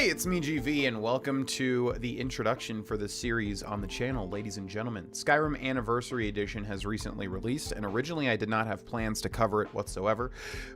Hey, it's me, GV, and welcome to the introduction for this series on the channel, ladies and gentlemen. Skyrim Anniversary Edition has recently released, and originally I did not have plans to cover it whatsoever,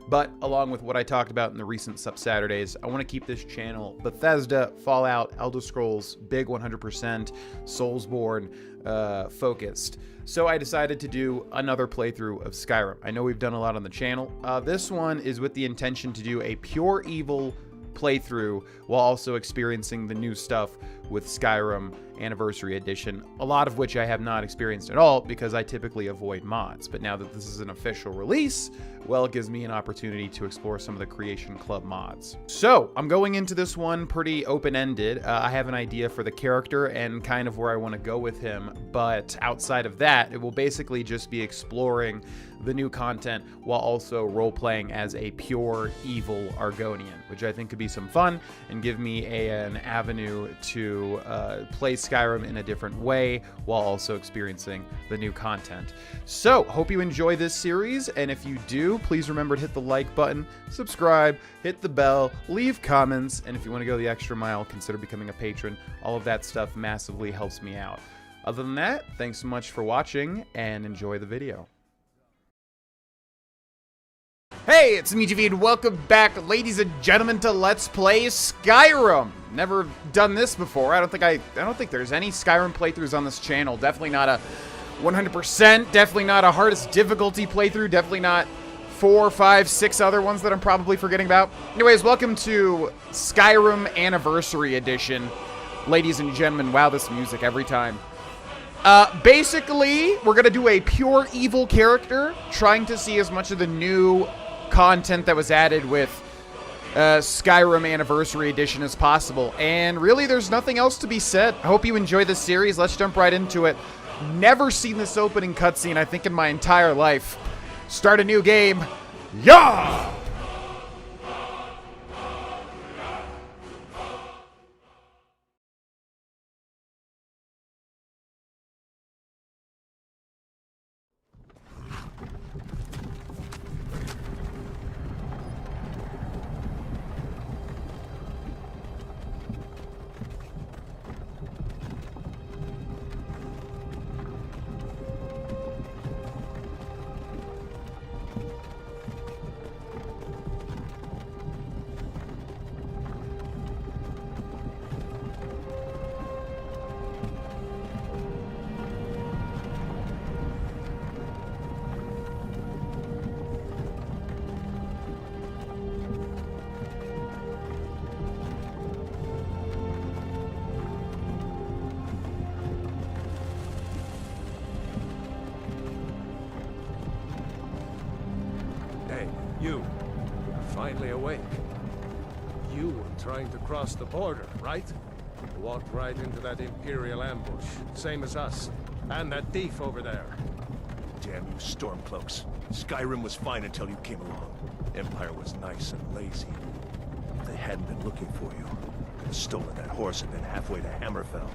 but along with what I talked about in the recent Sub-Saturdays, I want to keep this channel Bethesda, Fallout, Elder Scrolls, big 100%, Soulsborne focused. So I decided to do another playthrough of Skyrim. I know we've done a lot on the channel. This one is with the intention to do a pure evil playthrough while also experiencing the new stuff with Skyrim Anniversary Edition, a lot of which I have not experienced at all because I typically avoid mods. But now that this is an official release, well, it gives me an opportunity to explore some of the Creation Club mods. So I'm going into this one pretty open-ended. I have an idea for the character and kind of where I want to go with him, but outside of that, it will basically just be exploring the new content while also role-playing as a pure evil Argonian, which I think could be some fun and give me an avenue to play Skyrim in a different way while also experiencing the new content. So, hope you enjoy this series, and if you do, please remember to hit the like button, subscribe, hit the bell, leave comments, and if you want to go the extra mile, consider becoming a patron. All of that stuff massively helps me out. Other than that, thanks so much for watching, and enjoy the video. Hey, it's me, GV, and welcome back, ladies and gentlemen, to Let's Play Skyrim. Never done this before. I don't think there's any Skyrim playthroughs on this channel. Definitely not a 100%. Definitely not a hardest difficulty playthrough. Definitely not 4, 5, 6 other ones that I'm probably forgetting about. Anyways, welcome to Skyrim Anniversary Edition, ladies and gentlemen. Wow, this music every time. Basically, we're gonna do a pure evil character, trying to see as much of the new content that was added with Skyrim Anniversary Edition as possible. And really, there's nothing else to be said. I hope you enjoy this series. Let's jump right into it. Never seen this opening cutscene, I think, in my entire life. Start a new game. Yeah! You're finally awake. You were trying to cross the border, right? Walked right into that Imperial ambush, same as us. And that thief over there. Damn you Stormcloaks. Skyrim was fine until you came along. Empire was nice and lazy. If they hadn't been looking for you, could have stolen that horse and been halfway to Hammerfell.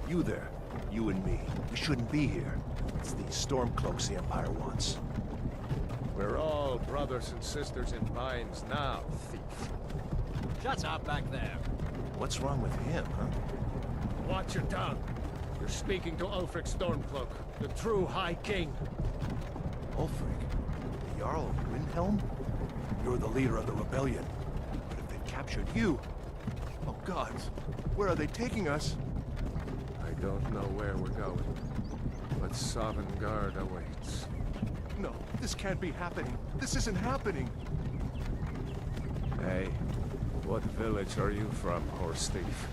You there, you and me, we shouldn't be here. It's these Stormcloaks the Empire wants. We're all brothers and sisters in binds now, thief. Shut up back there. What's wrong with him, huh? Watch your tongue. You're speaking to Ulfric Stormcloak, the true High King. Ulfric? The Jarl of Windhelm? You're the leader of the rebellion. But if they've captured you... Oh gods, where are they taking us? I don't know where we're going, but Sovngarde awaits. No, this can't be happening. This isn't happening. Hey, what village are you from, horse thief?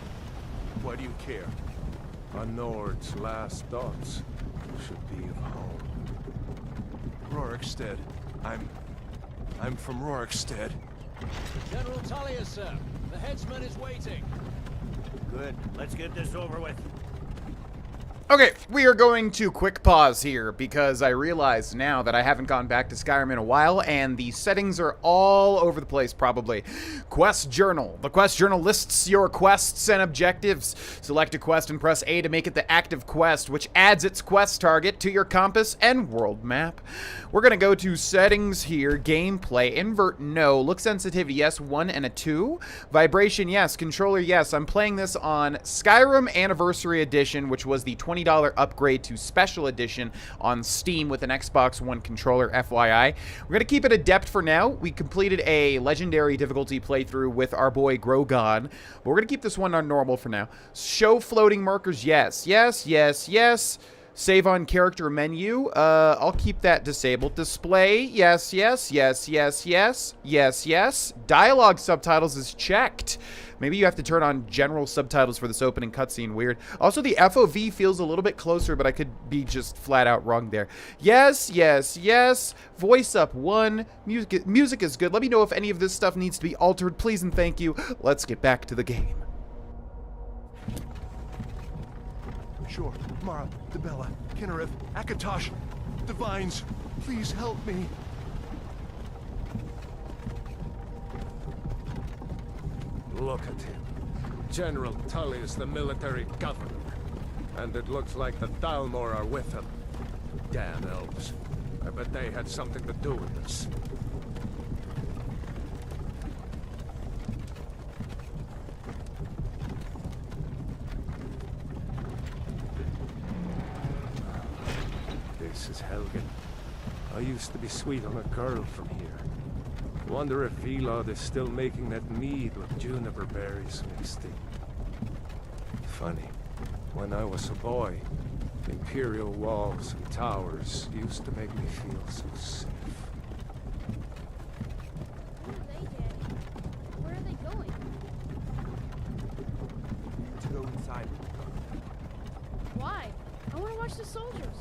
Why do you care? A Nord's last thoughts should be of home. Rorikstead. I'm from Rorikstead. General Tullius, sir. The headsman is waiting. Good. Let's get this over with. Okay, we are going to quick pause here because I realize now that I haven't gone back to Skyrim in a while and the settings are all over the place probably. Quest Journal. The Quest Journal lists your quests and objectives. Select a quest and press A to make it the active quest, which adds its quest target to your compass and world map. We're going to go to settings here. Gameplay. Invert, no. Look sensitivity, yes. 1 and a 2. Vibration, yes. Controller, yes. I'm playing this on Skyrim Anniversary Edition, which was the $20 upgrade to Special Edition on Steam with an Xbox One controller, FYI. We're going to keep it adept for now. We completed a legendary difficulty playthrough with our boy Grohlvana, but we're going to keep this one on normal for now. Show floating markers, yes. Yes, yes, yes. Save on character menu. I'll keep that disabled. Display. Yes, yes, yes, yes, yes, yes, yes. Dialogue subtitles is checked. Maybe you have to turn on general subtitles for this opening cutscene. Weird. Also, the FOV feels a little bit closer, but I could be just flat out wrong there. Yes, yes, yes. Voice up 1. Music is good. Let me know if any of this stuff needs to be altered, please and thank you. Let's get back to the game. Sure. Mara, Debella, Kinnereth, Akatosh, Divines, please help me. Look at him. General Tully is the military governor. And it looks like the Thalmor are with him. Damn elves. I bet they had something to do with this. This is Helgen. I used to be sweet on a girl from here. Wonder if Elod is still making that mead with juniper berries mixed in. Funny, when I was a boy, Imperial walls and towers used to make me feel so safe. Who are they, Daddy? Where are they going? To go inside. Why? I want to watch the soldiers.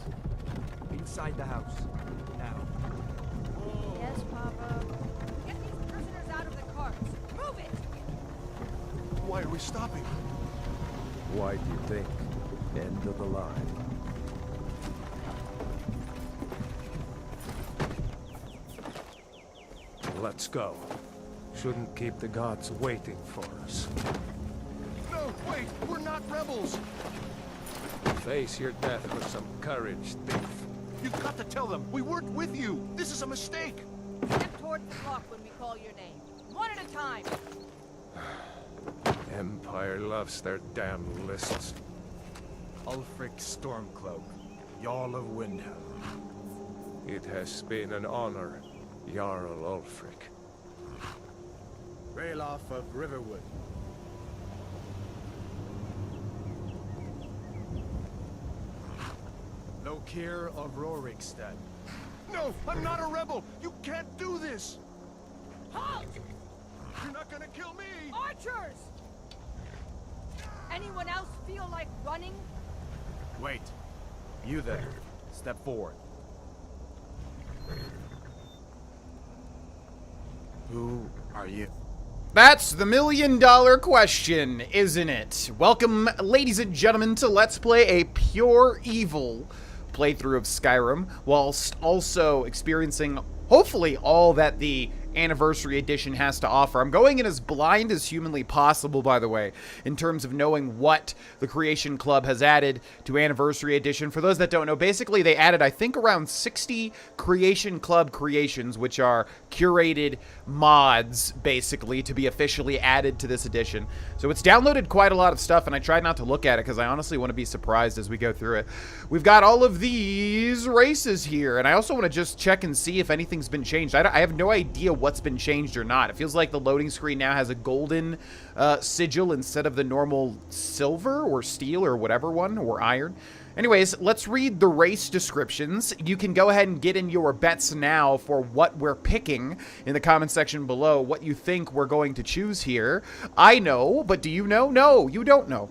Inside the house. Now. Yes, Papa. Get these prisoners out of the carts. Move it! Why are we stopping? Why do you think? End of the line. Let's go. Shouldn't keep the gods waiting for us. No, wait! We're not rebels! Face your death with some courage, thief. You've got to tell them! We weren't with you! This is a mistake! Step towards the clock when we call your name. One at a time. Empire loves their damn lists. Ulfric Stormcloak, Jarl of Windhelm. It has been an honor, Jarl Ulfric. Ralof of Riverwood. Lokir of Rorikstead. No! I'm not a rebel! You can't do this! Halt! You're not gonna kill me! Archers! Anyone else feel like running? Wait. You there. Step forward. Who are you? That's the $1,000,000 question, isn't it? Welcome, ladies and gentlemen, to Let's Play a Pure Evil playthrough of Skyrim, whilst also experiencing, hopefully, all that the Anniversary Edition has to offer. I'm going in as blind as humanly possible, by the way, in terms of knowing what the Creation Club has added to Anniversary Edition. For those that don't know, basically they added, I think, around 60 Creation Club creations, which are curated mods, basically, to be officially added to this edition. So it's downloaded quite a lot of stuff, and I tried not to look at it because I honestly want to be surprised as we go through it. We've got all of these races here, and I also want to just check and see if anything's been changed. I have no idea what's been changed or not. It feels like the loading screen now has a golden sigil instead of the normal silver or steel or whatever one, or iron. Anyways, let's read the race descriptions. You can go ahead and get in your bets now for what we're picking in the comment section below, what you think we're going to choose here. I know, but do you know? No, you don't know.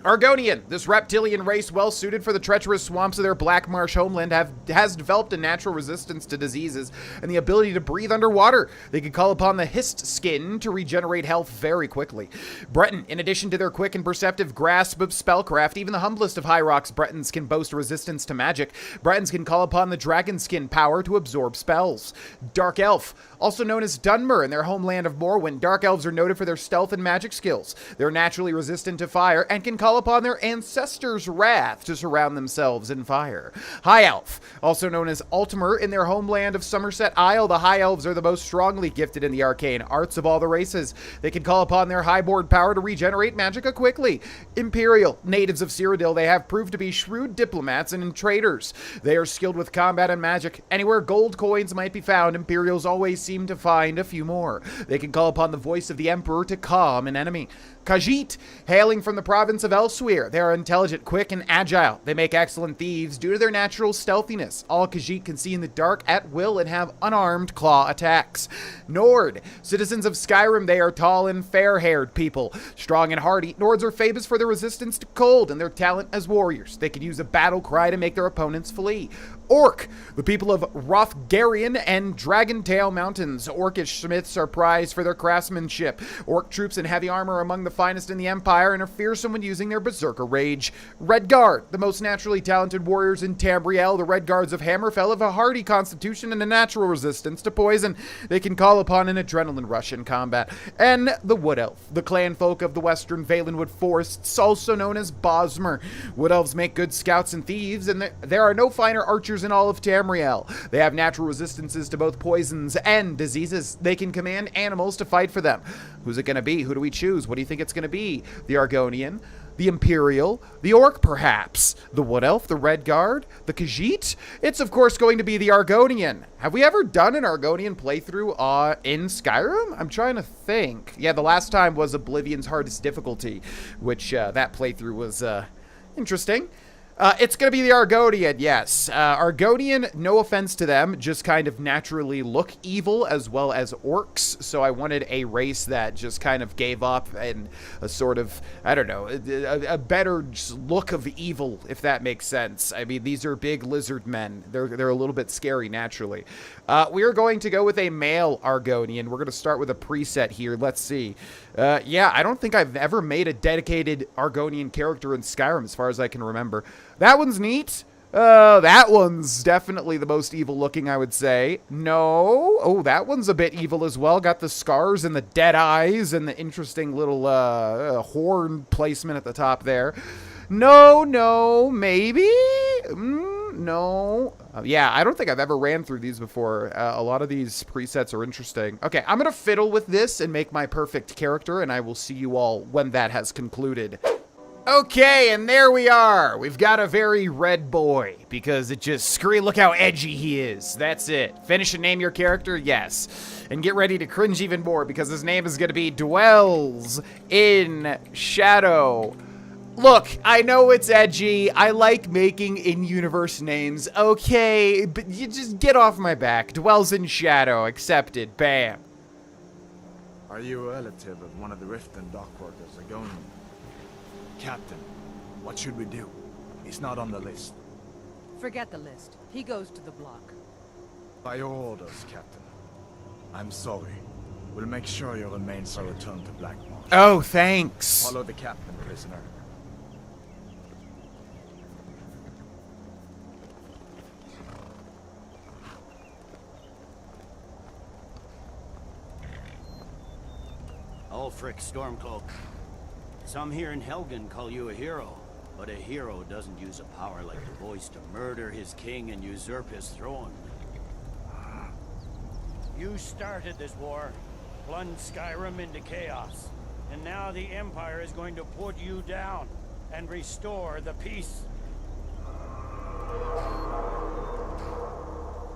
Argonian, this reptilian race well suited for the treacherous swamps of their Black Marsh homeland has developed a natural resistance to diseases and the ability to breathe underwater. They can call upon the hist skin to regenerate health very quickly. Breton, in addition to their quick and perceptive grasp of spellcraft, even the humblest of High Rock's Bretons can boast resistance to magic. Bretons can call upon the dragon skin power to absorb spells. Dark Elf, also known as Dunmer in their homeland of Morrowind, Dark Elves are noted for their stealth and magic skills. They're naturally resistant to fire and can call upon their ancestors' wrath to surround themselves in fire. High Elf, also known as Altimer in their homeland of Somerset Isle, the High Elves are the most strongly gifted in the arcane arts of all the races. They can call upon their highborn power to regenerate magicka quickly. Imperial, natives of Cyrodiil, they have proved to be shrewd diplomats and traders. They are skilled with combat and magic. Anywhere gold coins might be found, Imperials always seem to find a few more. They can call upon the voice of the Emperor to calm an enemy. Khajiit, hailing from the province of Elsewhere, they are intelligent, quick, and agile. They make excellent thieves due to their natural stealthiness. All Khajiit can see in the dark at will and have unarmed claw attacks. Nord, citizens of Skyrim, they are tall and fair-haired people. Strong and hardy, Nords are famous for their resistance to cold and their talent as warriors. They can use a battle cry to make their opponents flee. Orc, the people of Rothgarian and Dragontail Mountains. Orcish smiths are prized for their craftsmanship. Orc troops in heavy armor are among the finest in the Empire and are fearsome when using their berserker rage. Redguard, the most naturally talented warriors in Tamriel. The Redguards of Hammerfell have a hardy constitution and a natural resistance to poison. They can call upon an adrenaline rush in combat. And the Wood Elf, the clan folk of the western Valenwood forests, also known as Bosmer. Wood Elves make good scouts and thieves, and there are no finer archers in all of Tamriel. They have natural resistances to both poisons and diseases. They can command animals to fight for them. Who's it going to be? Who do we choose? What do you think it's going to be? The Argonian? The Imperial? The Orc, perhaps? The Wood Elf? The Redguard? The Khajiit? It's, of course, going to be the Argonian. Have we ever done an Argonian playthrough in Skyrim? I'm trying to think. Yeah, the last time was Oblivion's Hardest Difficulty, which that playthrough was interesting. It's going to be the Argonian, yes. Argonian, no offense to them, just kind of naturally look evil as well as orcs. So I wanted a race that just kind of gave up and a sort of, I don't know, a better look of evil, if that makes sense. I mean, these are big lizard men. They're a little bit scary naturally. We are going to go with a male Argonian. We're going to start with a preset here. Let's see. Yeah, I don't think I've ever made a dedicated Argonian character in Skyrim as far as I can remember. That one's neat. That one's definitely the most evil looking, I would say. No. Oh, that one's a bit evil as well. Got the scars and the dead eyes and the interesting little horn placement at the top there. No, maybe? No. Yeah, I don't think I've ever ran through these before. A lot of these presets are interesting. Okay, I'm going to fiddle with this and make my perfect character, and I will see you all when that has concluded. Okay, and there we are. We've got a very red boy, because it just scream, look how edgy he is. That's it. Finish and name your character? Yes. And get ready to cringe even more, because his name is going to be Dwells in Shadow. Look, I know it's edgy. I like making in-universe names. Okay, but you just get off my back. Dwells in Shadow. Accepted. Bam. Are you a relative of one of the Riften dock workers, Argonian? Captain, what should we do? He's not on the list. Forget the list. He goes to the block. By your orders, Captain. I'm sorry. We'll make sure your remains are returned to Black Marsh. Oh, thanks. Follow the captain, prisoner. Ulfric Stormcloak. Some here in Helgen call you a hero, but a hero doesn't use a power like the voice to murder his king and usurp his throne. You started this war, plunged Skyrim into chaos, and now the Empire is going to put you down and restore the peace.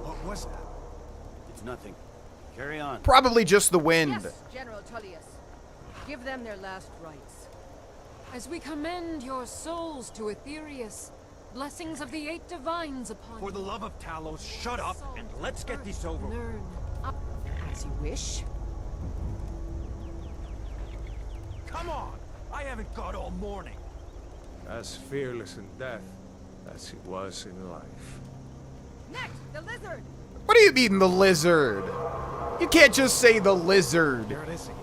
What was that? It's nothing. Carry on. Probably just the wind. Yes, General Tullius. Give them their last rites. As we commend your souls to Aetherius, blessings of the 8 divines upon For the love of Talos, shut up and let's get this over. Learn. As you wish. Come on! I haven't got all morning. as fearless in death as he was in life. Next, the lizard. What do you mean, the lizard? You can't just say the lizard. There it is again.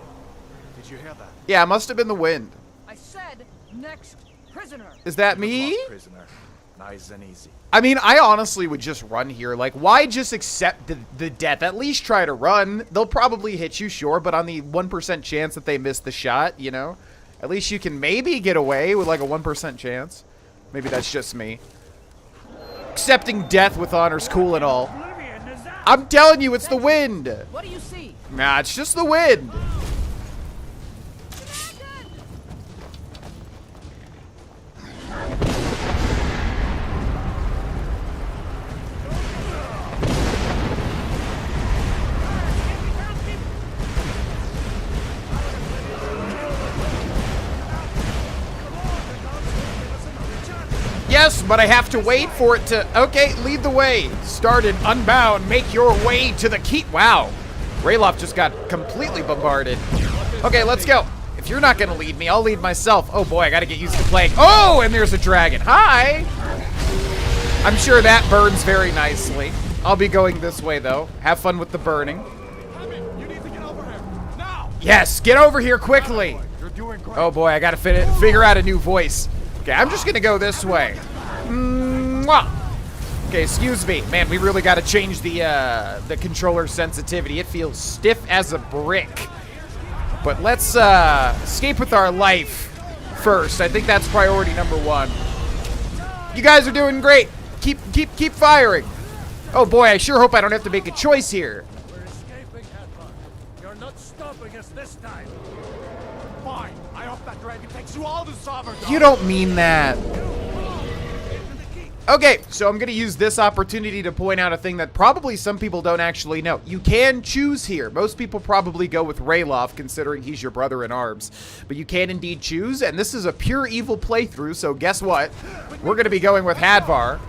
Did you hear that? Yeah, it must have been the wind. I said next prisoner. Is that Good me? luck, prisoner. Nice and easy. I mean, I honestly would just run here. Like, why just accept the death? At least try to run. They'll probably hit you, sure, but on the 1% chance that they miss the shot, you know? At least you can maybe get away with like a 1% chance. Maybe that's just me. Accepting death with honor's cool and all. I'm telling you, it's the wind. What do you see? Nah, it's just the wind. Yes, but I have to wait for it to... Okay, lead the way. Started, unbound, make your way to the key. Wow. Rayloff just got completely bombarded. Okay, let's go. If you're not going to lead me, I'll lead myself. Oh boy, I got to get used to playing. Oh, and there's a dragon. Hi. I'm sure that burns very nicely. I'll be going this way, though. Have fun with the burning. You need to get over here. Now! Yes, get over here quickly. You're doing great. Oh boy, I got to figure out a new voice. Okay, I'm just gonna go this way. Mwah. Okay, excuse me. Man, we really gotta change the controller sensitivity. It feels stiff as a brick. But let's escape with our life first. I think that's priority number 1. You guys are doing great. Keep firing. Oh boy, I sure hope I don't have to make a choice here. We're escaping, Hadvar. You're not stopping us this time. Fine. I hope that dragon takes you all to Sovereign. You don't mean that. Okay, so I'm going to use this opportunity to point out a thing that probably some people don't actually know. You can choose here. Most people probably go with Rayloff, considering he's your brother in arms. But you can indeed choose, and this is a pure evil playthrough, so guess what? We're going to be going with Hadvar.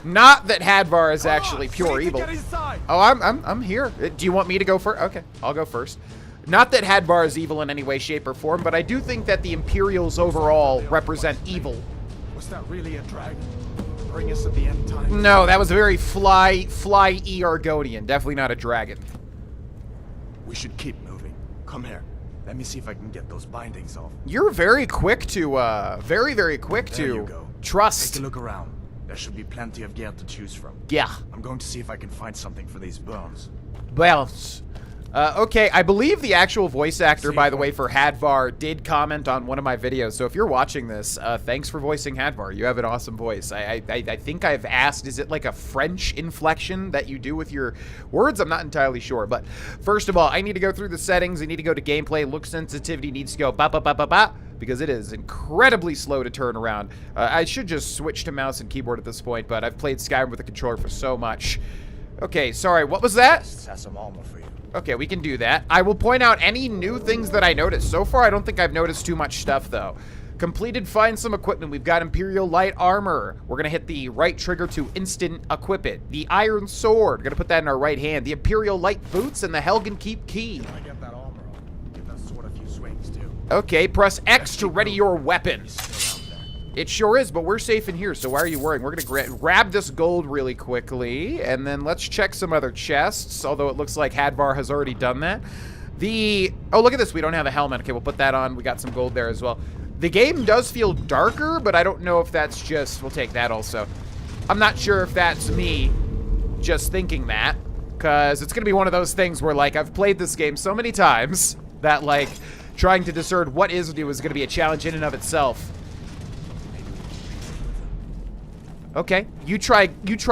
Not that Hadvar is actually pure evil. Oh, I'm here. Do you want me to go first? Okay, I'll go first. Not that Hadvar is evil in any way, shape, or form, but I do think that the Imperials overall represent evil. Was that really a dragon? Bring us at the end time. No, that was a very fly Argonian. Definitely not a dragon. We should keep moving. Come here. Let me see if I can get those bindings off. You're very quick to, very quick There you to go. trust. Take a look around. There should be plenty of gear to choose from. Yeah. I'm going to see if I can find something for these bones. Well, okay, I believe the actual voice actor, by the way, for Hadvar did comment on one of my videos. So if you're watching this, thanks for voicing Hadvar. You have an awesome voice. I think I've asked, is it like a French inflection that you do with your words? I'm not entirely sure. But first of all, I need to go through the settings. I need to go to gameplay. Look sensitivity needs to go ba-ba-ba-ba-ba, because it is incredibly slow to turn around. I should just switch to mouse and keyboard at this point, but I've played Skyrim with a controller for so much. Okay, sorry, what was that? Has some armor for you. Okay, we can do that. I will point out any new things that I noticed. So far, I don't think I've noticed too much stuff, though. Completed, find some equipment. We've got Imperial Light Armor. We're going to hit the right trigger to instant equip it. The Iron Sword. Going to put that in our right hand. The Imperial Light Boots and the Helgen Keep Key. I get that armor on. Give that sword a few swings, too. Okay, press X to ready your weapon. It sure is, but we're safe in here, so why are you worrying? We're going to grab this gold really quickly, and then let's check some other chests, although it looks like Hadvar has already done that. Oh, look at this. We don't have a helmet. Okay, we'll put that on. We got some gold there as well. The game does feel darker, but I don't know if that's just... We'll take that also. I'm not sure if that's me just thinking that, because it's going to be one of those things where, like, I've played this game so many times that, like, trying to discern what is new is going to be a challenge in and of itself. Okay, you try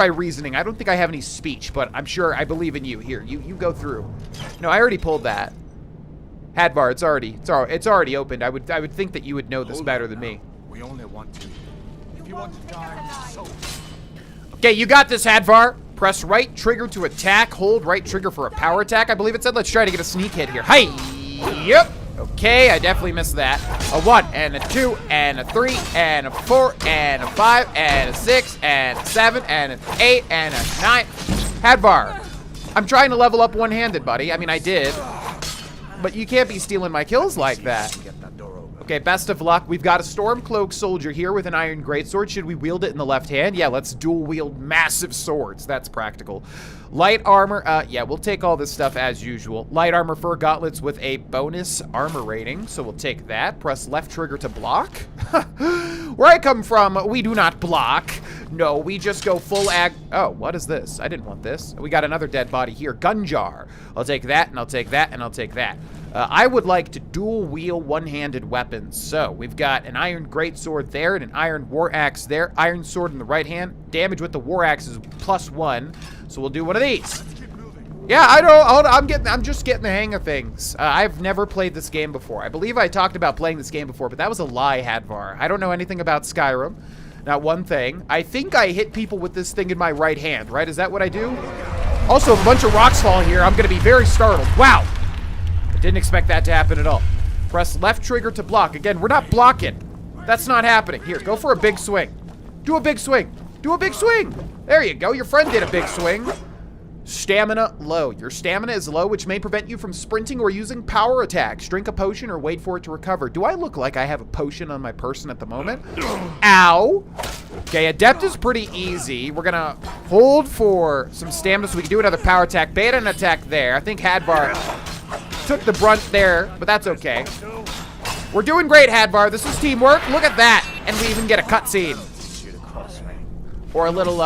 reasoning. I don't think I have any speech, but I'm sure I believe in you. Here, you go through. No, I already pulled that. Hadvar, it's already opened. I would think that you would know this better than me. We only want to. If you want to die, so. Okay, you got this, Hadvar. Press right trigger to attack. Hold right trigger for a power attack, I believe it said. Let's try to get a sneak hit here. Hey! Yep. Okay, I definitely missed that. A 1, and a 2, and a 3, and a 4, and a 5, and a 6, and a 7, and an 8, and a 9. Hadvar, I'm trying to level up one-handed, buddy. I mean, I did. But you can't be stealing my kills like that. Get that door open. Okay, best of luck. We've got a Stormcloak soldier here with an iron greatsword. Should we wield it in the left hand? Yeah, let's dual wield massive swords. That's practical. Light armor. Yeah, we'll take all this stuff as usual. Light armor fur gauntlets with a bonus armor rating, so we'll take that. Press left trigger to block. Where I come from, we do not block. No, we just go full ag. Oh, what is this? I didn't want this. We got another dead body here. Gun jar. I'll take that, and I'll take that, and I'll take that. I would like to dual wield one-handed weapons. So we've got an iron greatsword there and an iron war axe there. Iron sword in the right hand. Damage with the war axe is +1. So we'll do one of these. Yeah, I know. I'm just getting the hang of things. I've never played this game before. I believe I talked about playing this game before, but that was a lie, Hadvar. I don't know anything about Skyrim. Not one thing. I think I hit people with this thing in my right hand, right? Is that what I do? Also, if a bunch of rocks fall here, I'm going to be very startled. Wow. I didn't expect that to happen at all. Press left trigger to block. Again, we're not blocking. That's not happening. Here, go for a big swing. Do a big swing. Do a big swing. There you go. Your friend did a big swing. Stamina low. Your stamina is low, which may prevent you from sprinting or using power attacks. Drink a potion or wait for it to recover. Do I look like I have a potion on my person at the moment? Ow. Okay, Adept is pretty easy. We're gonna hold for some stamina so we can do another power attack. Beta an attack there. I think Hadvar took the brunt there, but that's okay. We're doing great, Hadvar. This is teamwork. Look at that. And we even get a cutscene. Or a little,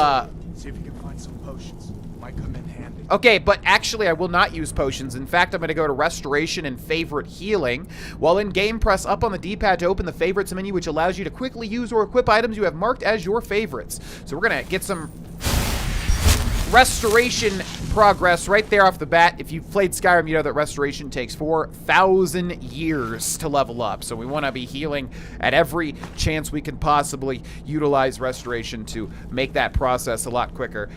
See if you can find some potions. Might come in handy. Okay, but actually I will not use potions. In fact, I'm going to go to Restoration and Favorite Healing. While in game, press up on the D-pad to open the Favorites menu, which allows you to quickly use or equip items you have marked as your favorites. So we're going to get some restoration progress right there off the bat. If you've played Skyrim, you know that restoration takes 4,000 years to level up. So we want to be healing at every chance we can possibly utilize restoration to make that process a lot quicker.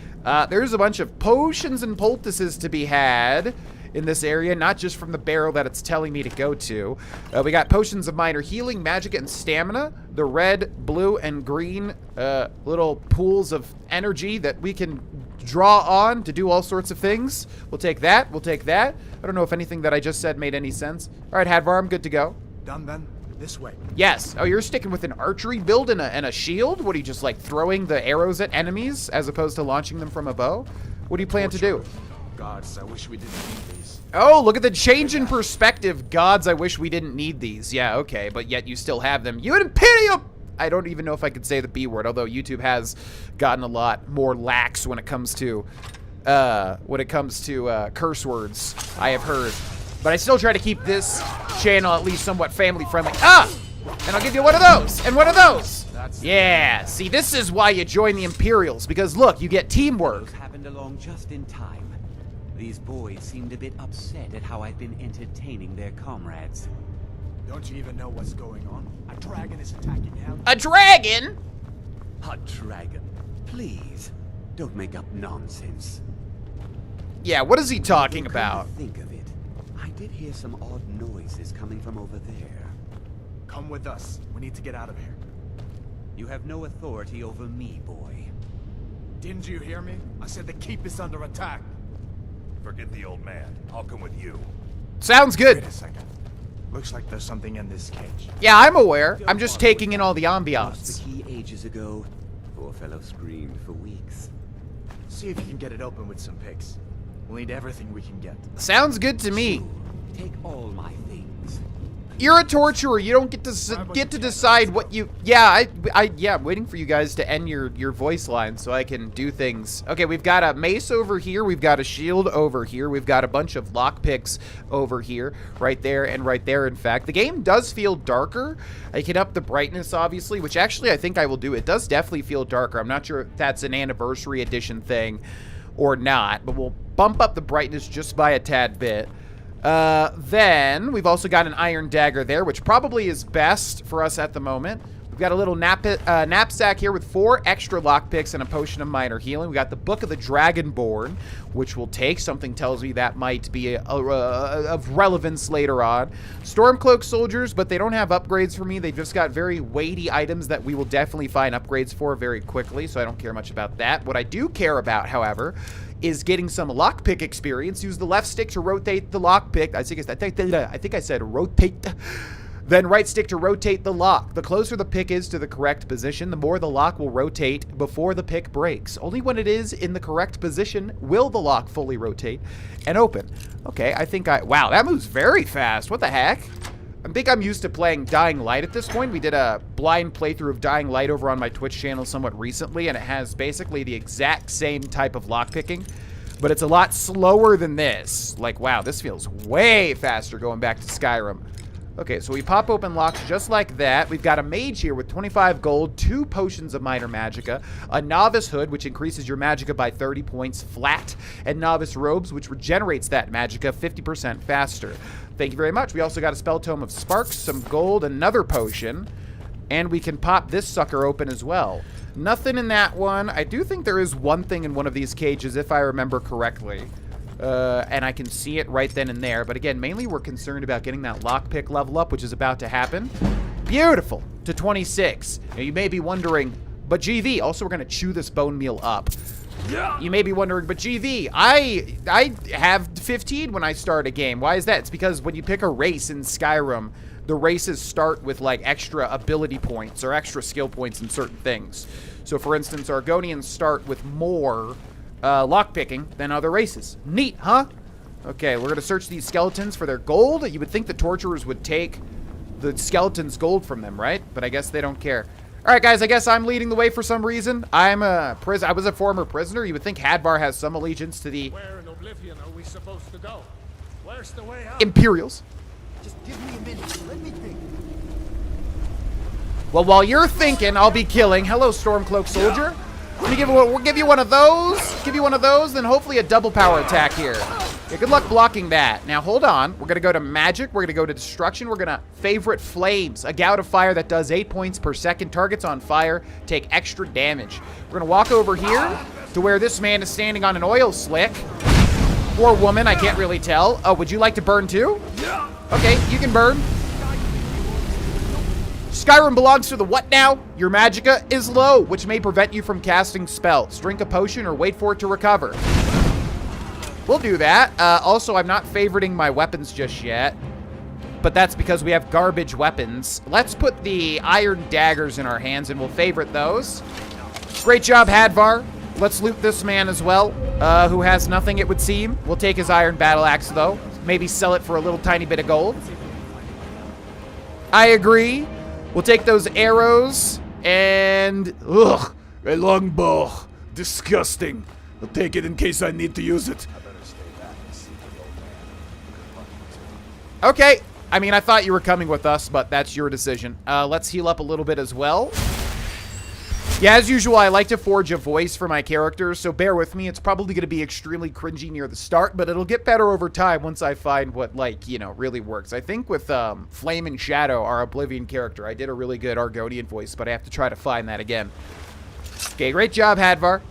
There's a bunch of potions and poultices to be had in this area, not just from the barrel that it's telling me to go to. We got potions of minor healing, magic, and stamina. The red, blue, and green little pools of energy that we can draw on to do all sorts of things. We'll take that. We'll take that. I don't know if anything that I just said made any sense. All right, Hadvar, I'm good to go. Done then. This way. Yes. Oh, you're sticking with an archery build and a shield? What are you, just like throwing the arrows at enemies as opposed to launching them from a bow? What do you plan to do? Gods, I wish we didn't need these. Oh, look at the change in perspective. Gods, I wish we didn't need these. Yeah, okay, but yet you still have them. You Imperium! I don't even know if I could say the B word, although YouTube has gotten a lot more lax when it comes to curse words, I have heard. But I still try to keep this channel at least somewhat family friendly. Ah! And I'll give you one of those, and one of those. Yeah, see, this is why you join the Imperials, because look, you get teamwork. Happened along just in time. These boys seemed a bit upset at how I've been entertaining their comrades. Don't you even know what's going on? A dragon is attacking Helgen. A dragon? A dragon. Please, don't make up nonsense. Yeah, what is he talking about? Think of it. I did hear some odd noises coming from over there. Come with us. We need to get out of here. You have no authority over me, boy. Didn't you hear me? I said the keep is under attack. Forget the old man. I'll come with you. Sounds good. Wait a second. Looks like there's something in this cage. Yeah, I'm aware. I'm just taking in all the Lost ambiance. the key ages ago. Poor fellow screamed for weeks. See if you can get it open with some picks. We'll need everything we can get. Sounds good to me. Sure, take all my things. You're a torturer. You don't get to decide what you. Yeah, I'm waiting for you guys to end your voice line so I can do things. Okay, we've got a mace over here. We've got a shield over here. We've got a bunch of lockpicks over here, right there and right there. In fact, the game does feel darker. I can up the brightness, obviously, which actually I think I will do. It does definitely feel darker. I'm not sure if that's an Anniversary Edition thing or not, but we'll bump up the brightness just by a tad bit. Then we've also got an iron dagger there, which probably is best for us at the moment. We've got a little knapsack here with 4 extra lockpicks and a potion of minor healing. We got the Book of the Dragonborn, which we'll take. Something tells me that might be of relevance later on. Stormcloak soldiers, but they don't have upgrades for me. They've just got very weighty items that we will definitely find upgrades for very quickly, so I don't care much about that. What I do care about, however, is getting some lockpick experience. Use the left stick to rotate the lockpick. I think I said rotate. Then right stick to rotate the lock. The closer the pick is to the correct position, the more the lock will rotate before the pick breaks. Only when it is in the correct position will the lock fully rotate and open. Okay, wow, that moves very fast. What the heck? I think I'm used to playing Dying Light at this point. We did a blind playthrough of Dying Light over on my Twitch channel somewhat recently, and it has basically the exact same type of lockpicking, but it's a lot slower than this. Like, wow, this feels way faster going back to Skyrim. Okay, so we pop open locks just like that. We've got a mage here with 25 gold, 2 potions of minor magicka, a novice hood, which increases your magicka by 30 points flat, and novice robes, which regenerates that magicka 50% faster. Thank you very much. We also got a spell tome of sparks, some gold, another potion, and we can pop this sucker open as well. Nothing in that one. I do think there is one thing in one of these cages, if I remember correctly. And I can see it right then and there. But again, mainly we're concerned about getting that lockpick level up, which is about to happen. Beautiful. To 26. Now, you may be wondering, but GV, also we're going to chew this bone meal up. You may be wondering, but GV, I have 15 when I start a game. Why is that? It's because when you pick a race in Skyrim, the races start with like extra ability points or extra skill points in certain things. So for instance, Argonians start with more lockpicking than other races. Neat, huh? Okay, we're gonna search these skeletons for their gold. You would think the torturers would take the skeletons' gold from them, right? But I guess they don't care. All right, guys, I guess I'm leading the way for some reason. I was a former prisoner. You would think Hadvar has some allegiance to the Where in Oblivion are we supposed to go? Where's the way out? Imperials. Just give me a minute. Let me think. Well, while you're thinking, I'll be killing. Hello, Stormcloak Soldier. Let me we'll give you one of those. Give you one of those, then hopefully a double power attack here. Yeah, good luck blocking that. Now, hold on. We're going to go to magic. We're going to go to destruction. We're going to favorite flames. A gout of fire that does 8 points per second. Targets on fire take extra damage. We're going to walk over here to where this man is standing on an oil slick. Or woman, I can't really tell. Oh, would you like to burn too? Okay, you can burn. Skyrim belongs to the what now? Your magicka is low, which may prevent you from casting spells. Drink a potion or wait for it to recover. We'll do that. Also, I'm not favoriting my weapons just yet, but that's because we have garbage weapons. Let's put the iron daggers in our hands and we'll favorite those. Great job, Hadvar. Let's loot this man as well, who has nothing, it would seem. We'll take his iron battle axe, though. Maybe sell it for a little tiny bit of gold. I agree. We'll take those arrows and... Ugh, a longbow. Disgusting. I'll take it in case I need to use it. Okay. I mean, I thought you were coming with us, but that's your decision. Let's heal up a little bit as well. Yeah, as usual, I like to forge a voice for my characters, so bear with me. It's probably going to be extremely cringy near the start, but it'll get better over time once I find what, like, you know, really works. I think with Flame and Shadow, our Oblivion character, I did a really good Argonian voice, but I have to try to find that again. Okay, great job, Hadvar.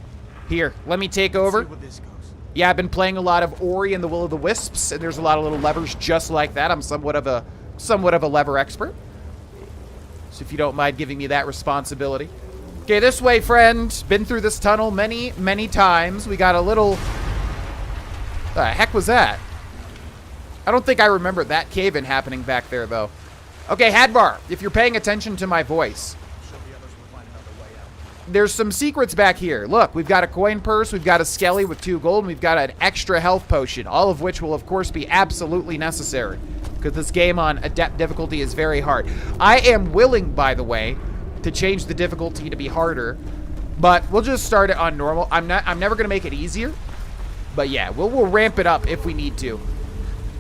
Here, let me take over. Let's see where this goes. Yeah, I've been playing a lot of Ori and the Will of the Wisps, and there's a lot of little levers just like that. I'm somewhat of a lever expert. So if you don't mind giving me that responsibility. Okay, this way, friend. Been through this tunnel many, many times. We got a little... The heck was that? I don't think I remember that cave-in happening back there, though. Okay, Hadvar, if you're paying attention to my voice. There's some secrets back here. Look, we've got a coin purse, we've got a skelly with 2 gold, and we've got an extra health potion, all of which will, of course, be absolutely necessary, because this game on Adept difficulty is very hard. I am willing, by the way, to change the difficulty to be harder, but we'll just start it on normal. I'm never gonna make it easier, but yeah, we'll ramp it up if we need to.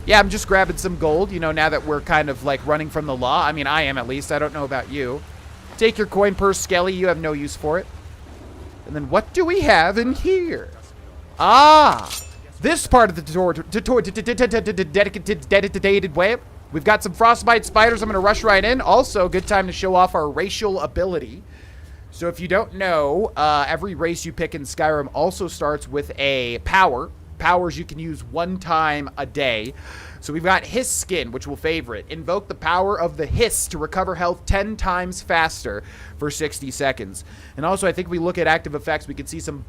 Yeah, I'm just grabbing some gold, you know, now that we're kind of like running from the law. I mean, I am at least. I don't know about you. Take your coin purse, Skelly. You have no use for it. And then what do we have in here? Ah, this part of the dedicated web. We've got some frostbite spiders. I'm going to rush right in. Also, good time to show off our racial ability. So if you don't know, every race you pick in Skyrim also starts with a power. powers you can use 1 time a day. So we've got Hiss Skin, which we'll favorite. Invoke the power of the Hiss to recover health 10 times faster for 60 seconds. And also, I think we look at active effects, we can see some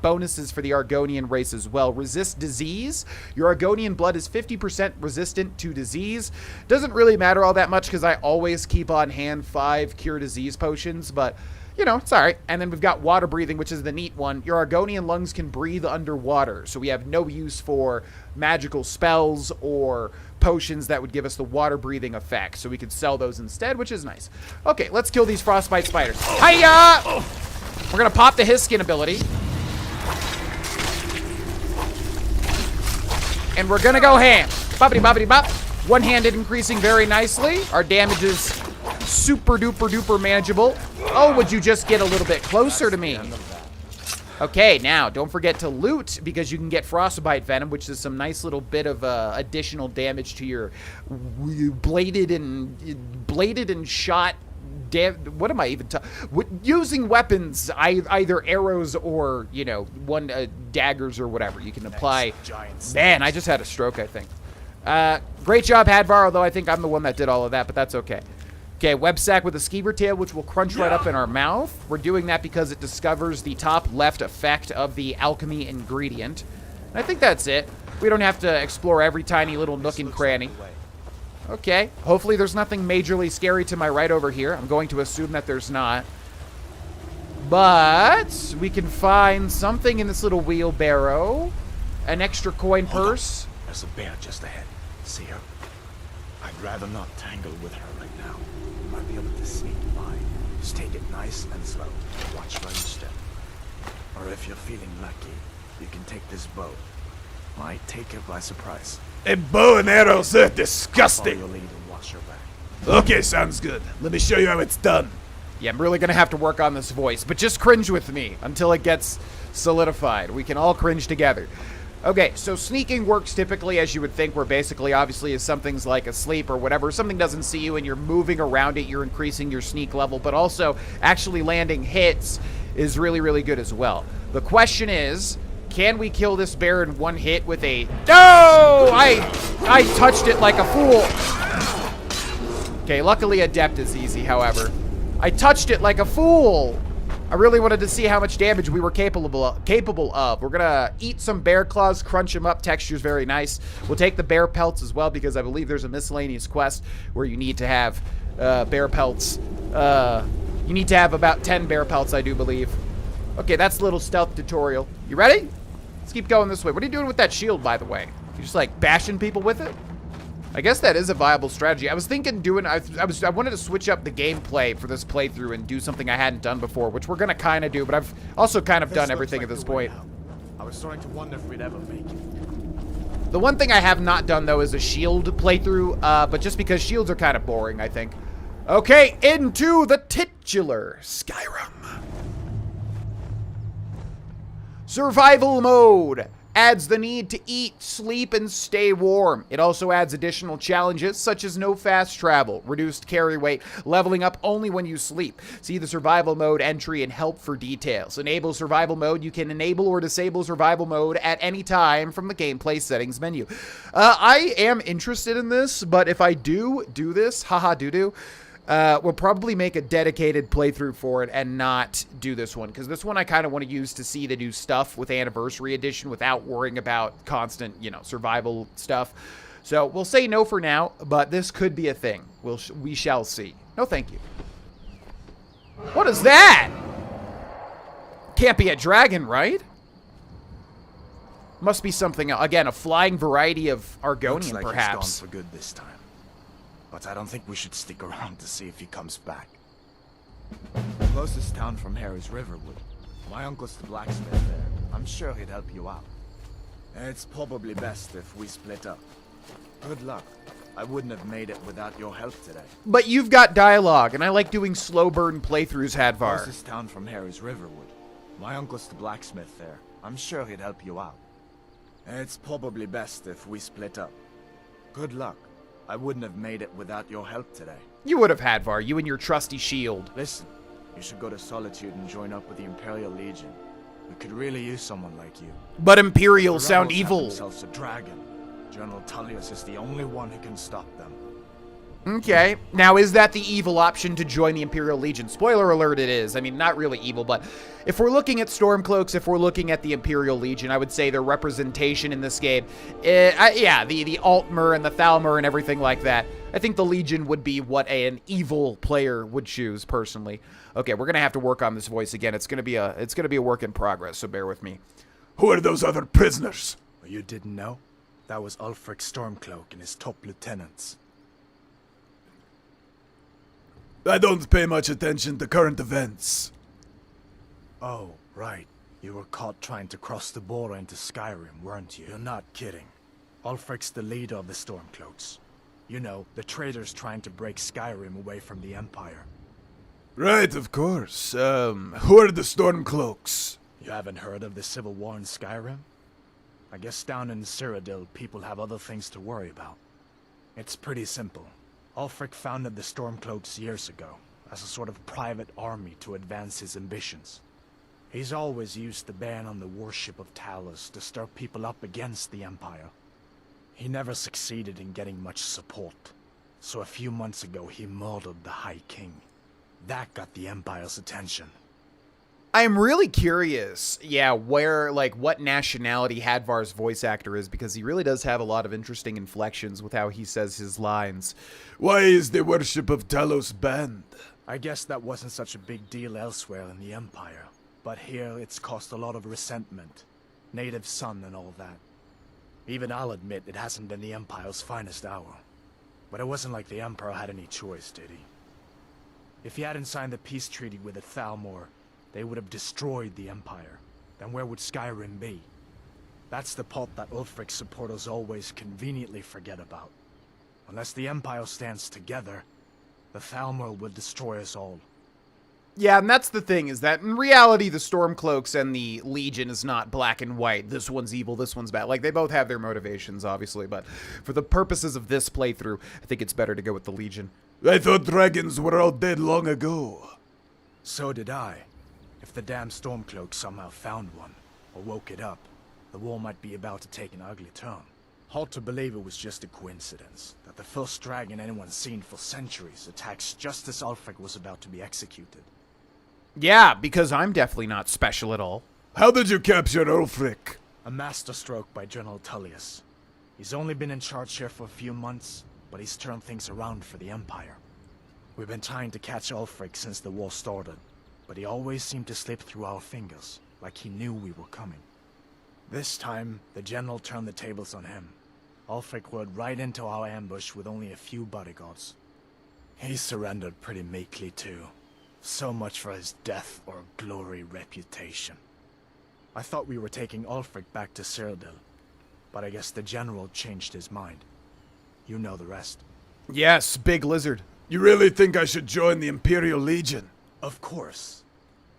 bonuses for the Argonian race as well. Resist disease. Your Argonian blood is 50% resistant to disease. Doesn't really matter all that much because I always keep on hand 5 cure disease potions, but you know, it's all right. And then we've got water breathing, which is the neat one. Your Argonian lungs can breathe underwater, so we have no use for magical spells or potions that would give us the water breathing effect, so we could sell those instead, which is nice. Okay, let's kill these frostbite spiders. Hiya! We're gonna pop the Hiss Skin ability. And we're gonna go ham. Boppity boppity bop. One-handed increasing very nicely. Our damage is super duper duper manageable. Oh, would you just get a little bit closer to me? Okay, now don't forget to loot because you can get frostbite venom, which is some nice little bit of additional damage to your bladed and shot. What am I even using weapons, either arrows or, you know, daggers or whatever you can apply. Man, I just had a stroke, I think. Great job, Hadvar, although I think I'm the one that did all of that, but that's okay. Okay, web sack with a skeever tail, which will crunch right up in our mouth. We're doing that because it discovers the top left effect of the alchemy ingredient. And I think that's it. We don't have to explore every tiny little nook and cranny. Okay, hopefully there's nothing majorly scary to my right over here. I'm going to assume that there's not. But we can find something in this little wheelbarrow. An extra coin purse. There's a bear just ahead. See her? I'd rather not tangle with her right now. You might be able to sneak by. Just take it nice and slow. Watch where you step. Or if you're feeling lucky, you can take this bow. Might take her by surprise. A bow and arrows are disgusting. Follow your lead and watch your back. Okay, sounds good. Let me show you how it's done. Yeah, I'm really going to have to work on this voice, but just cringe with me until it gets solidified. We can all cringe together. Okay, so sneaking works typically as you would think, where basically, obviously, if something's like asleep or whatever, something doesn't see you and you're moving around it, you're increasing your sneak level, but also actually landing hits is really, really good as well. The question is, can we kill this bear in one hit with a... No! I touched it like a fool. Okay, luckily Adept is easy, however. I touched it like a fool. I really wanted to see how much damage we were capable of. We're gonna eat some bear claws, crunch them up. Texture's very nice. We'll take the bear pelts as well because I believe there's a miscellaneous quest where you need to have bear pelts. You need to have about 10 bear pelts, I do believe. Okay, that's a little stealth tutorial. You ready? Let's keep going this way. What are you doing with that shield, by the way? You just like bashing people with it? I guess that is a viable strategy. I was thinking doing, I wanted to switch up the gameplay for this playthrough and do something I hadn't done before, which we're gonna kind of do, but I've also kind of done everything at this point. I was starting to wonder if we'd ever make it. The one thing I have not done though is a shield playthrough, but just because shields are kind of boring, I think. Okay, into the titular Skyrim. Survival mode adds the need to eat, sleep, and stay warm. It also adds additional challenges such as no fast travel, reduced carry weight, leveling up only when you sleep. See the survival mode entry and help for details. Enable survival mode. You can enable or disable survival mode at any time from the gameplay settings menu. I am interested in this, but if I do this, haha doo-doo, we'll probably make a dedicated playthrough for it and not do this one, because this one I kind of want to use to see the new stuff with Anniversary Edition without worrying about constant, you know, survival stuff. So we'll say no for now, but this could be a thing. We shall see. No, thank you. What is that? Can't be a dragon, right? Must be something else. Again, a flying variety of Argonian, Looks like perhaps. He's gone for good this time. But I don't think we should stick around to see if he comes back. The closest town from here is Riverwood. My uncle's the blacksmith there. I'm sure he'd help you out. It's probably best if we split up. Good luck. I wouldn't have made it without your help today. But you've got dialogue, and I like doing slow burn playthroughs, The Hadvar. closest town from here is Riverwood. My uncle's the blacksmith there. I'm sure he'd help you out. It's probably best if we split up. Good luck. I wouldn't have made it without your help today. You would have, Hadvar, you and your trusty shield. Listen, you should go to Solitude and join up with the Imperial Legion. We could really use someone like you. But Imperials The sound rebels have evil. themselves a dragon. General Tullius is the only one who can stop them. Okay. Now, is that the evil option to join the Imperial Legion? Spoiler alert, it is. I mean, not really evil, but if we're looking at Stormcloaks, if we're looking at the Imperial Legion, I would say their representation in this game, yeah, the Altmer and the Thalmor and everything like that. I think the Legion would be what an evil player would choose, personally. Okay, we're gonna have to work on this voice again. It's gonna be a work in progress, so bear with me. Who are those other prisoners? You didn't know? That was Ulfric Stormcloak and his top lieutenants. I don't pay much attention to current events. Oh, right. You were caught trying to cross the border into Skyrim, weren't you? You're not kidding. Ulfric's the leader of the Stormcloaks. You know, the traitors trying to break Skyrim away from the Empire. Right, of course. Who are the Stormcloaks? You haven't heard of the Civil War in Skyrim? I guess down in Cyrodiil, people have other things to worry about. It's pretty simple. Ulfric founded the Stormcloaks years ago, as a sort of private army to advance his ambitions. He's always used the ban on the worship of Talos to stir people up against the Empire. He never succeeded in getting much support, so a few months ago he murdered the High King. That got the Empire's attention. I'm really curious, what nationality Hadvar's voice actor is, because he really does have a lot of interesting inflections with how he says his lines. Why is the worship of Talos banned? I guess that wasn't such a big deal elsewhere in the Empire, but here it's caused a lot of resentment. Native son and all that. Even I'll admit it hasn't been the Empire's finest hour. But it wasn't like the Emperor had any choice, did he? If he hadn't signed the peace treaty with the Thalmor, they would have destroyed the Empire. Then where would Skyrim be? That's the part that Ulfric's supporters always conveniently forget about. Unless the Empire stands together, the Thalmor will destroy us all. Yeah, and that's the thing, is that in reality, the Stormcloaks and the Legion is not black and white. This one's evil, this one's bad. Like, they both have their motivations, obviously, but for the purposes of this playthrough, I think it's better to go with the Legion. I thought dragons were all dead long ago. So did I. If the damn Stormcloak somehow found one, or woke it up, the war might be about to take an ugly turn. Hard to believe it was just a coincidence, that the first dragon anyone's seen for centuries attacks just as Ulfric was about to be executed. Yeah, because I'm definitely not special at all. How did you capture Ulfric? A masterstroke by General Tullius. He's only been in charge here for a few months, but he's turned things around for the Empire. We've been trying to catch Ulfric since the war started, but he always seemed to slip through our fingers, like he knew we were coming. This time, the General turned the tables on him. Ulfric rode right into our ambush with only a few bodyguards. He surrendered pretty meekly too. So much for his death or glory reputation. I thought we were taking Ulfric back to Cyrodiil, but I guess the General changed his mind. You know the rest. Yes, Big Lizard. You really think I should join the Imperial Legion? Of course.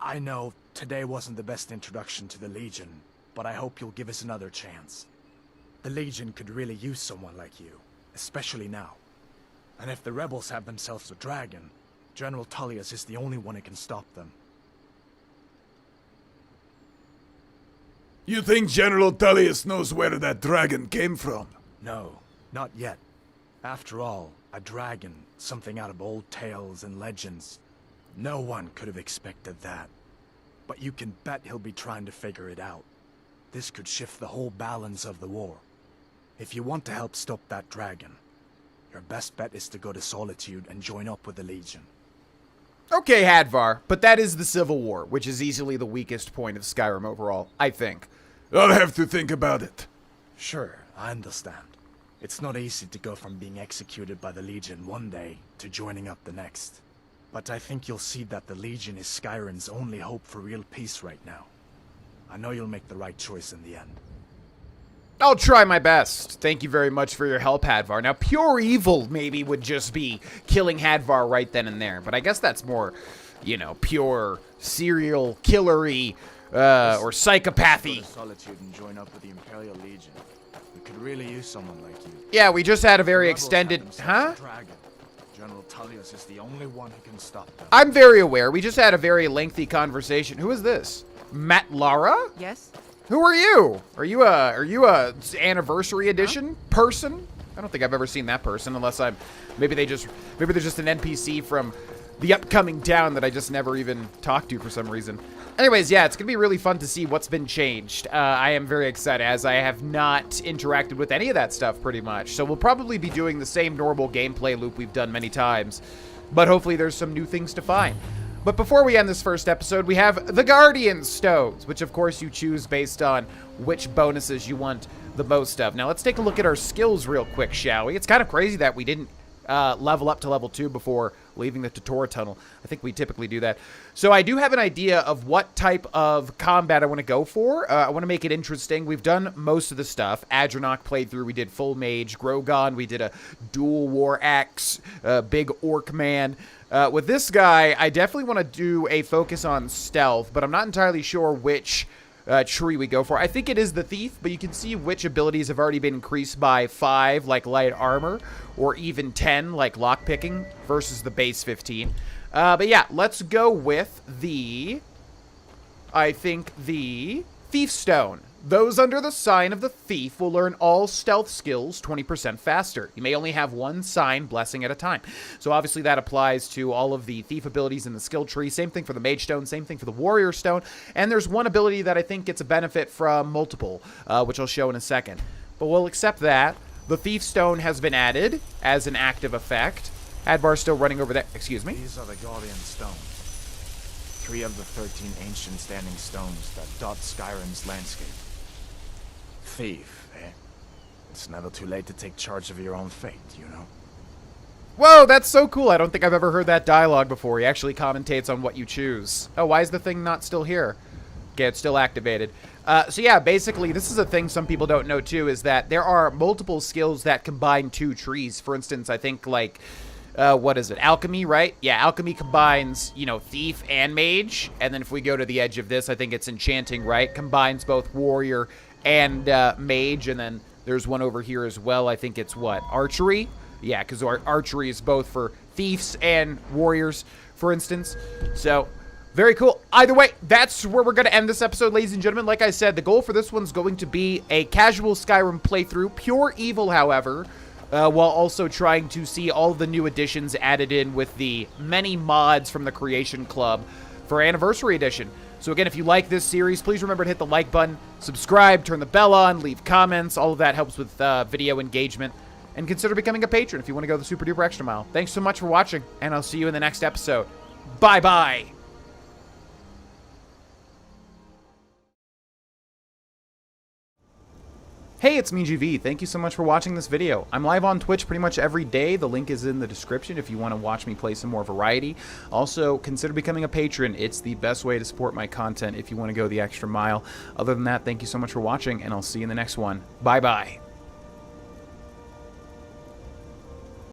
I know today wasn't the best introduction to the Legion, but I hope you'll give us another chance. The Legion could really use someone like you, especially now. And if the rebels have themselves a dragon, General Tullius is the only one who can stop them. You think General Tullius knows where that dragon came from? No, not yet. After all, a dragon, something out of old tales and legends. No one could have expected that. But you can bet he'll be trying to figure it out. This could shift the whole balance of the war. If you want to help stop that dragon, your best bet is to go to Solitude and join up with the Legion. Okay, Hadvar, but that is the Civil War, which is easily the weakest point of Skyrim overall, I think. I'll have to think about it. Sure, I understand. It's not easy to go from being executed by the Legion one day to joining up the next. But I think you'll see that the Legion is Skyrim's only hope for real peace right now. I know you'll make the right choice in the end. I'll try my best. Thank you very much for your help, Hadvar. Now, pure evil maybe would just be killing Hadvar right then and there, but I guess that's more, you know, pure serial killery or psychopathy. Go to Solitude and join up with the Imperial Legion. We could really use someone like you. Yeah, we just had a very extended... Huh? General Tullius is the only one who can stop them. I'm very aware. We just had a very lengthy conversation. Who is this? Matt Lara? Yes? Who are you? Are you a Anniversary Edition person? I don't think I've ever seen that person unless maybe they're just an NPC from the upcoming town that I just never even talked to for some reason. Anyways, yeah, it's gonna be really fun to see what's been changed. I am very excited as I have not interacted with any of that stuff pretty much. So we'll probably be doing the same normal gameplay loop we've done many times, but hopefully there's some new things to find. But before we end this first episode, we have the Guardian Stones, which of course you choose based on which bonuses you want the most of. Now let's take a look at our skills real quick, shall we? It's kind of crazy that we didn't level up to level 2 before leaving the tutorial tunnel. I think we typically do that. So I do have an idea of what type of combat I want to go for. I want to make it interesting. We've done most of the stuff. Adronach playthrough, we did full mage. Grohlvana, we did a dual war axe, big orc man. With this guy, I definitely want to do a focus on stealth, but I'm not entirely sure which tree we go for. I think it is the thief, but you can see which abilities have already been increased by 5, like light armor, or even 10, like lockpicking, versus the base 15. But yeah, let's go with the Thief Stone. Those under the sign of the thief will learn all stealth skills 20% faster. You may only have one sign blessing at a time. So obviously that applies to all of the thief abilities in the skill tree. Same thing for the mage stone, same thing for the warrior stone. And there's one ability that I think gets a benefit from multiple, which I'll show in a second. But we'll accept that. The thief stone has been added as an active effect. Adbar's still running over there. Excuse me? These are the Guardian Stones. 3 of the 13 ancient standing stones that dot Skyrim's landscape. Thief, eh? It's never too late to take charge of your own fate, you know? Whoa, that's so cool. I don't think I've ever heard that dialogue before. He actually commentates on what you choose. Oh, why is the thing not still here? Okay, it's still activated. So yeah, basically, this is a thing some people don't know too, is that there are multiple skills that combine 2 trees. For instance, I think like, what is it? Alchemy, right? Yeah, alchemy combines, you know, thief and mage. And then if we go to the edge of this, I think it's enchanting, right? Combines both warrior and mage, and then there's one over here as well. I think it's what? Archery? Yeah, because archery is both for thieves and warriors, for instance. So, very cool. Either way, that's where we're going to end this episode, ladies and gentlemen. Like I said, the goal for this one's going to be a casual Skyrim playthrough. Pure evil, however, while also trying to see all the new additions added in with the many mods from the Creation Club for Anniversary Edition. So again, if you like this series, please remember to hit the like button, subscribe, turn the bell on, leave comments. All of that helps with video engagement. And consider becoming a patron if you want to go the super duper extra mile. Thanks so much for watching, and I'll see you in the next episode. Bye-bye. Hey, it's me, GV. Thank you so much for watching this video. I'm live on Twitch pretty much every day. The link is in the description if you want to watch me play some more variety. Also, consider becoming a patron. It's the best way to support my content if you want to go the extra mile. Other than that, thank you so much for watching, and I'll see you in the next one. Bye-bye.